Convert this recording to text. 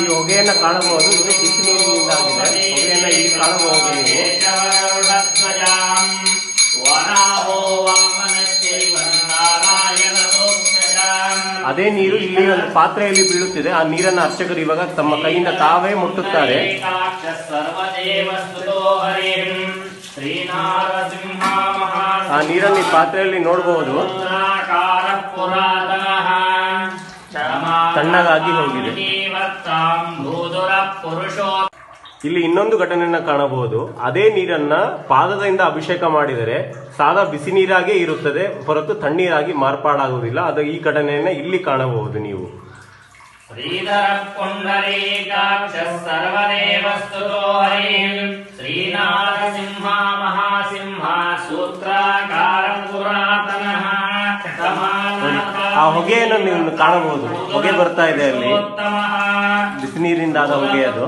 ಈ ಹೊಗೆಯನ್ನ ಕಾಣಬಹುದು. ಇದು ಬಿಸಿ ನೀರಿನಿಂದ ಆಗಿದೆ. ಹೊಗೆಯನ್ನ ಇಲ್ಲಿ ಕಾಣಬಹುದು ನೀವು. ಅದೇ ನೀರು ಇಲ್ಲಿ ಒಂದು ಪಾತ್ರೆಯಲ್ಲಿ ಬೀಳುತ್ತಿದೆ. ಆ ನೀರನ್ನು ಅರ್ಚಕರು ಇವಾಗ ತಮ್ಮ ಕೈಯಿಂದ ತಾವೇ ಮುಟ್ಟುತ್ತಾರೆ. ಆ ನೀರನ್ನು ಈ ಪಾತ್ರೆಯಲ್ಲಿ ನೋಡಬಹುದು. ತಣ್ಣಗಾಗಿ ಹೋಗಿದೆ. ಇಲ್ಲಿ ಇನ್ನೊಂದು ಘಟನೆಯನ್ನ ಕಾಣಬಹುದು. ಅದೇ ನೀರನ್ನ ಪಾದದಿಂದ ಅಭಿಷೇಕ ಮಾಡಿದರೆ ಸಾದಾ ಬಿಸಿ ನೀರಾಗೇ ಇರುತ್ತದೆ ಹೊರತು ತಣ್ಣೀರಾಗಿ ಮಾರ್ಪಾಡಾಗುವುದಿಲ್ಲ. ಅದು ಈ ಘಟನೆಯನ್ನ ಇಲ್ಲಿ ಕಾಣಬಹುದು ನೀವು. ಶ್ರೀಧರ ಪುಂಡರೀಕಾಕ್ಷ ಸರ್ವದೇವಸ್ತುತೋ ಹರಿಂ ಶ್ರೀನಾರಸಿಂಹ ಮಹಾಸಿಂಹ ಸೂತ್ರಾಕಾರಂ ಪುರಾತನಃ. ಆ ಹೊಗೆಯನ್ನು ನೀವು ಕಾಣಬಹುದು. ಹೊಗೆ ಬರ್ತಾ ಇದೆ ಅಲ್ಲಿ. ಬಿಸಿ ನೀರಿಂದಾದ ಹೊಗೆ ಅದು.